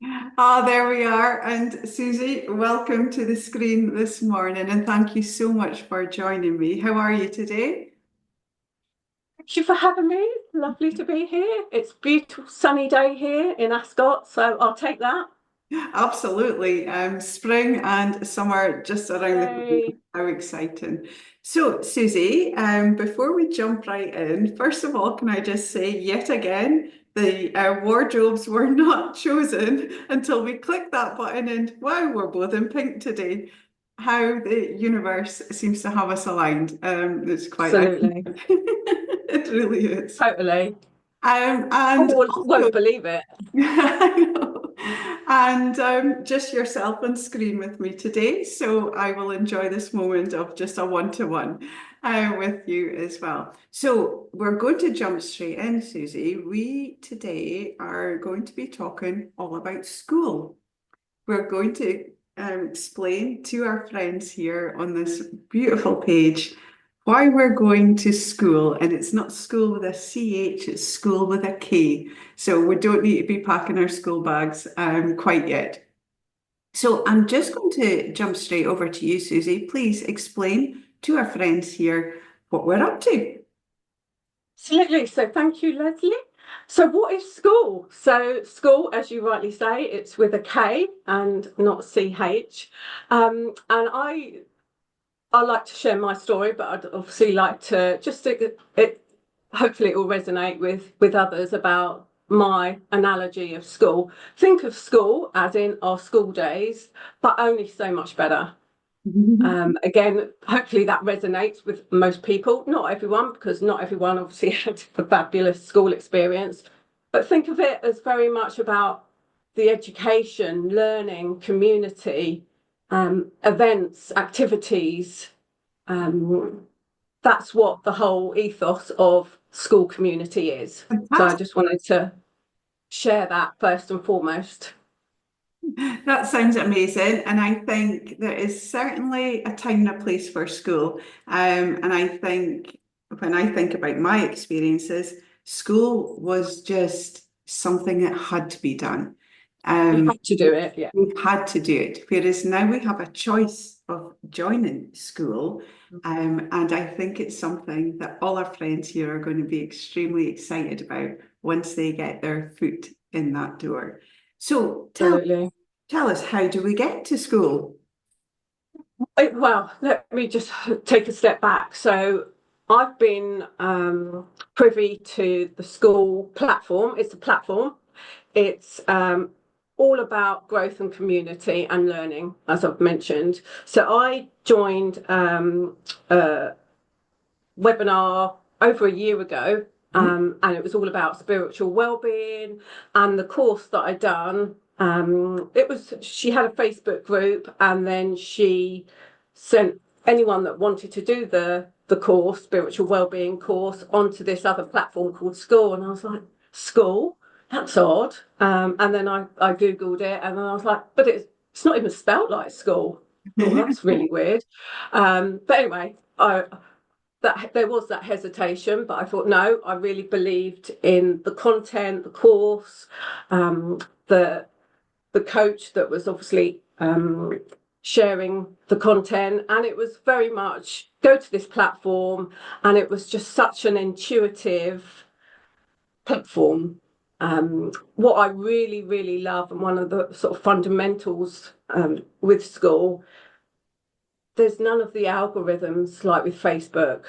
Ah, there we are. And Suzzie, welcome to the screen this morning, and thank you so much for joining me. How are you today? Thank you for having me. Lovely to be here. It's a beautiful sunny day here in Ascot, so I'll take that. Absolutely. Spring and summer just around the corner. Yay. How exciting. So, Susie, before we jump right in, first of all, can I just say yet again, the wardrobes were not chosen until we clicked that button, and wow, we're both in pink today. How the universe seems to have us aligned. It's quite, Absolutely. it really is. Totally. And Oh, also, won't believe it. I know. And just yourself on screen with me today. So I will enjoy this moment of just a one-to-one with you as well. So we're going to jump straight in, Susie. We today are going to be talking all about school. We're going to explain to our friends here on this beautiful page why we're going to school. And it's not school with a CH, it's school with a K. So we don't need to be packing our school bags quite yet. So I'm just going to jump straight over to you, Susie. Please explain to our friends here what we're up to. Absolutely. So thank you, Lesley. So what is school? So school, as you rightly say, it's with a K and not CH. And I like to share my story, but I'd obviously like to just hopefully it will resonate with others about my analogy of school. Think of school as in our school days, but only so much better. Again, hopefully that resonates with most people, not everyone, because not everyone obviously had a fabulous school experience. But think of it as very much about the education, learning, community, events, activities. Um, that's what the whole ethos of school community is. So I Fantastic. just wanted to share that first and foremost. That sounds amazing. And I think there is certainly a time and a place for school. And I think when I think about my experiences, school was just something that had to be done. You Um, have to do it, yeah. we had to do it. Whereas now we have a choice of joining school. And I think it's something that all our friends here are going to be extremely excited about once they get their foot in that door. So Absolutely. tell us, how do we get to school? Well, let me just take a step back. So I've been privy to the school platform. It's a platform. It's all about growth and community and learning, as I've mentioned. So I joined a webinar over a year ago, and it was all about spiritual well-being. And the course that I done, it was she had a Facebook group, and then she sent anyone that wanted to do the course, spiritual well-being course, onto this other platform called SKOOL. And I was like, SKOOL? That's odd. And then I googled it, and then I was like, but it's not even spelled like school. Oh, that's really weird. But anyway, I that there was that hesitation, but I thought, no, I really believed in the content, the course, um, the the coach that was obviously sharing the content, and it was very much go to this platform, and it was just such an intuitive platform. What I really, really love, and one of the sort of fundamentals with school, there's none of the algorithms like with Facebook. I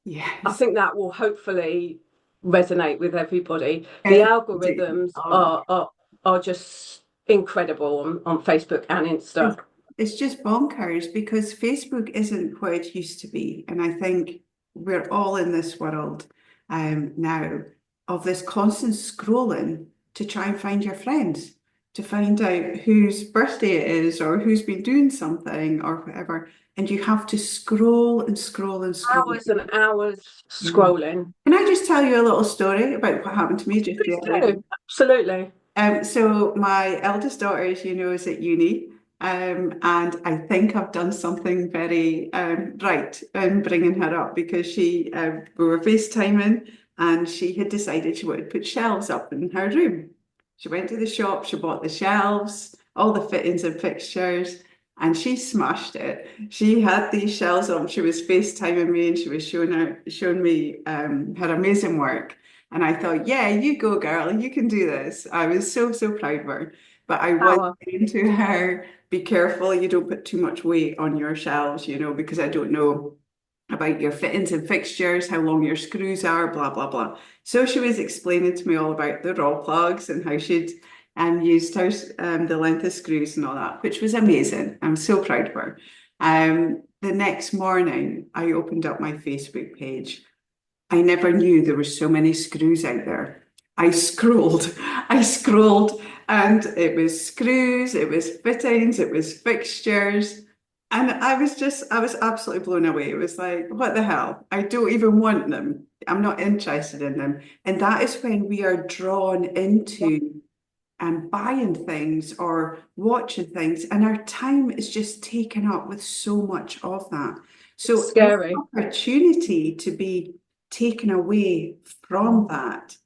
Yes. think that will hopefully resonate with everybody. The Everybody. algorithms Oh, are just incredible on Facebook and it's, Insta. it's just bonkers because Facebook isn't what it used to be. And I think we're all in this world now of this constant scrolling to try and find your friends, to find out whose birthday it is or who's been doing something or whatever. And you have to scroll and scroll and scroll. Hours and hours Yeah. scrolling. Can I just tell you a little story about what happened to me just the Please other day? do. Absolutely. So my eldest daughter, as you know, is at uni, and I think I've done something very right in bringing her up because we were FaceTiming, and she had decided she wanted to put shelves up in her room. She went to the shop, she bought the shelves, all the fittings and fixtures, and she smashed it. She had these shelves on. She was FaceTiming me and she was showing me her amazing work. And I thought, yeah, you go, girl, you can do this. I was so, so proud of her. But I was Power. saying to her, be careful, you don't put too much weight on your shelves, because I don't know about your fittings and fixtures, how long your screws are, blah, blah, blah. So she was explaining to me all about the raw plugs and how she'd used the length of screws and all that, which was amazing. I'm so proud of her. The next morning, I opened up my Facebook page. I never knew there were so many screws out there. I scrolled, and it was screws, it was fittings, it was fixtures. And I was absolutely blown away. It was like, what the hell? I don't even want them. I'm not interested in them. And that is when we are drawn into buying things or watching things, and our time is just taken up with so much of that. So the Scary. opportunity to be taken away from that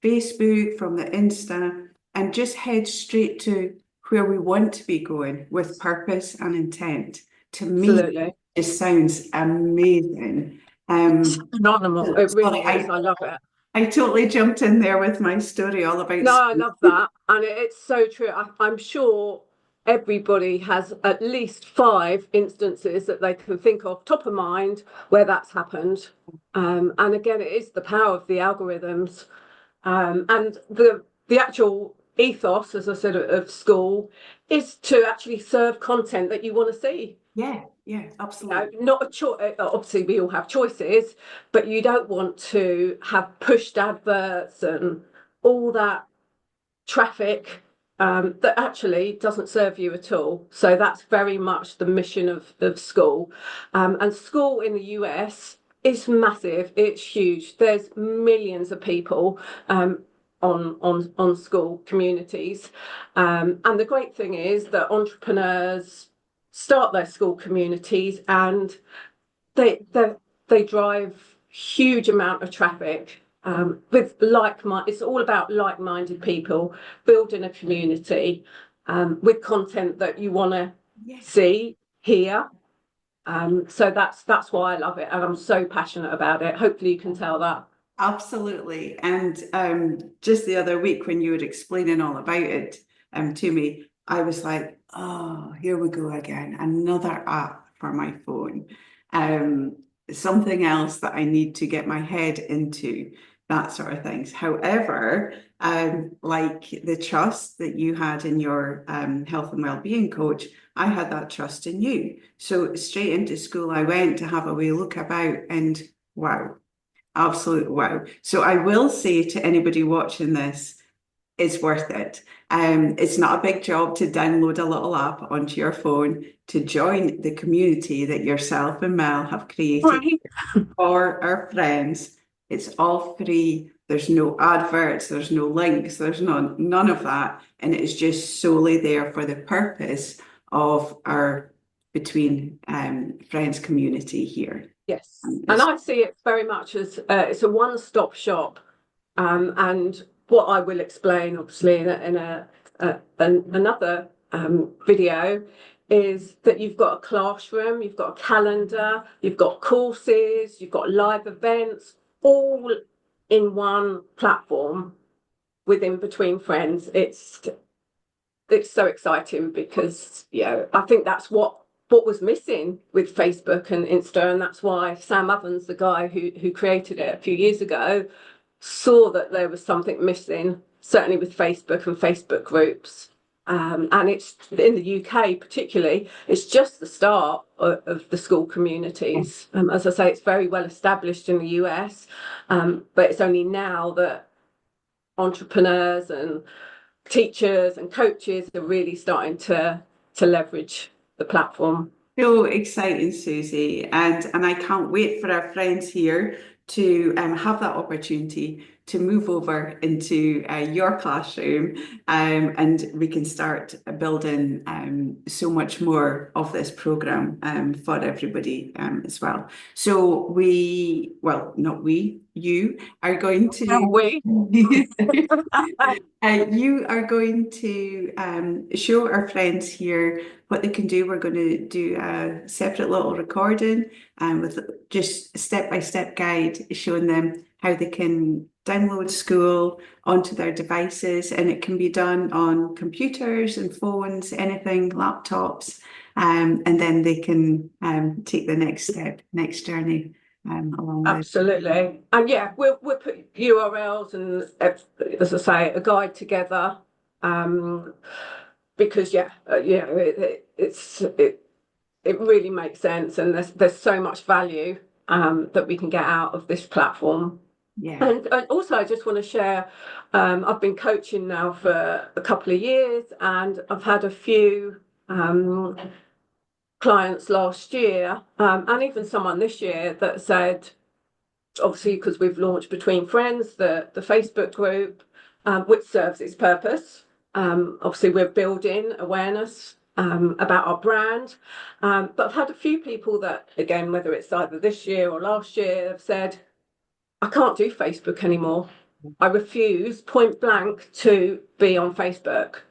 Facebook, from the Insta, and just head straight to where we want to be going with purpose and intent. To me, Absolutely. it sounds amazing. It's phenomenal. It really Sorry, is. I love it. I totally jumped in there with my story all about No, I school. love that. And it's so true. I'm sure everybody has at least 5 instances that they can think of, top of mind, where that's happened. And again, it is the power of the algorithms. And the actual ethos, as I said, of school is to actually serve content that you want to see. Yeah, absolutely. Not a choice. Obviously, we all have choices, but you don't want to have pushed adverts and all that traffic that actually doesn't serve you at all. So that's very much the mission of school. And school in the US is massive. It's huge. There's millions of people on school communities. And the great thing is that entrepreneurs start their school communities, and they they drive huge amount of traffic with like-minded. It's all about like-minded people building a community with content that you want to Yes, see, hear. So that's why I love it, and I'm so passionate about it. Hopefully, you can tell that. absolutely. And just the other week when you were explaining all about it to me, I was like, oh, here we go again, another app for my phone. Um, Something else that I need to get my head into, that sort of things. However, like the trust that you had in your health and well-being coach, I had that trust in you. So straight into school I went to have a wee look about, and wow, absolute wow. So I will say to anybody watching this, it's worth it. It's not a big job to download a little app onto your phone to join the community that yourself and Mel have created Right. for our friends. It's all free. There's no adverts, there's no links, there's none of that. And it's just solely there for the purpose of our Between Friends community here. Yes, and It's I see it very much as it's a one-stop shop. And what I will explain, obviously, another video, is that you've got a classroom, you've got a calendar, you've got courses, you've got live events, all in one platform within Between Friends. It's so exciting because I think that's what was missing with Facebook and Insta, and that's why Sam Ovens, the guy who created it a few years ago, saw that there was something missing, certainly with Facebook and Facebook groups. And it's in the UK particularly, it's just the start of the school communities. As I say, it's very well established in the US, but it's only now that entrepreneurs and teachers and coaches are really starting to leverage the platform. so exciting, Susie, and I can't wait for our friends here to have that opportunity to move over into your classroom, and we can start building so much more of this program for everybody as well. So not we, you are going to. We. You are going to show our friends here what they can do. We're going to do a separate little recording with just step-by-step guide showing them how they can download SKOOL onto their devices, and it can be done on computers and phones, anything, laptops, and then they can take the next step, next journey along with. Absolutely. And yeah, we'll put URLs and, as I say, a guide together, because it really makes sense, and there's so much value that we can get out of this platform. Yeah. And also, I just want to share, I've been coaching now for a couple of years, and I've had a few clients last year, and even someone this year, that said, obviously, because we've launched Between Friends, the Facebook group, which serves its purpose. Obviously, we're building awareness about our brand. But I've had a few people that, again, whether it's either this year or last year, have said, I can't do Facebook anymore. I refuse point blank to be on Facebook.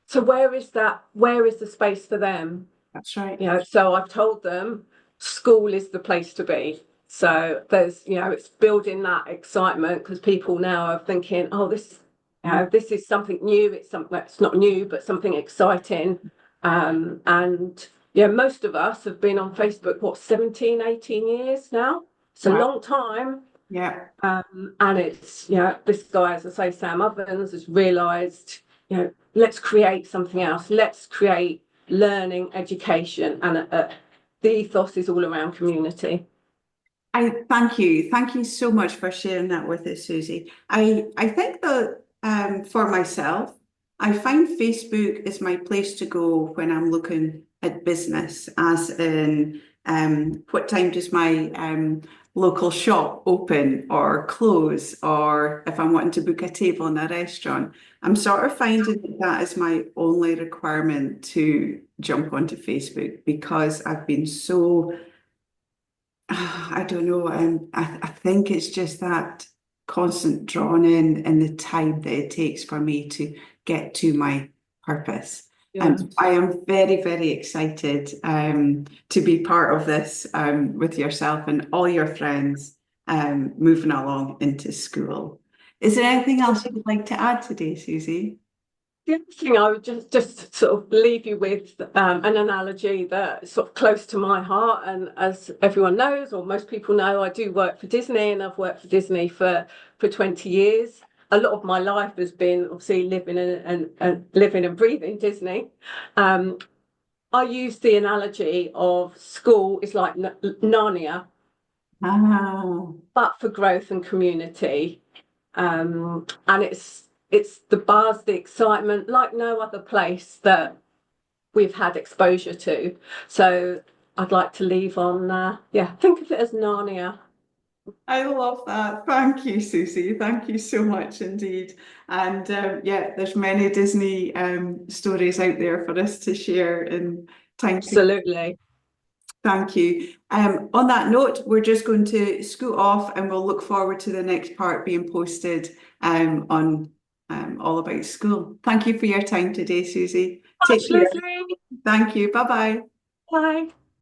So where is that? Where is the space for them? That's right. So I've told them SKOOL is the place to be. So there's, it's building that excitement, because people now are thinking, oh, this is something new. It's something that's not new, but something exciting. And most of us have been on Facebook, 17, 18 years now. It's a long time. Yeah. And it's, this guy, as I say, Sam Ovens, has realised, let's create something else. Let's create learning, education, and the ethos is all around community. I thank you. Thank you so much for sharing that with us, Suzzie. I think that for myself, I find Facebook is my place to go when I'm looking at business, as in what time does my local shop open or close, or if I'm wanting to book a table in a restaurant. I'm sort of finding that that is my only requirement to jump onto Facebook, because I've been so, I don't know, I think it's just that constant drawn in and the time that it takes for me to get to my purpose. And I am very, very excited to be part of this with yourself and all your friends moving along into SKOOL. Is there anything else you would like to add today, Suzzie? The other thing I would just sort of leave you with an analogy that's sort of close to my heart. And as everyone knows, or most people know, I do work for Disney, and I've worked for Disney for 20 years. A lot of my life has been obviously living and breathing Disney. I use the analogy of SKOOL is like Narnia, but for growth and community. And it's the buzz, the excitement, like no other place that we've had exposure to. So I'd like to leave on, think of it as Narnia. I love that. Thank you, Suzzie. Thank you so much indeed. And there's many Disney stories out there for us to share in time. Absolutely. Thank you. On that note, we're just going to scoot off, and we'll look forward to the next part being posted on All About SKOOL. Thank you for your time today, Suzzie. Take care. Lesley. Thank you. Bye-bye. Bye.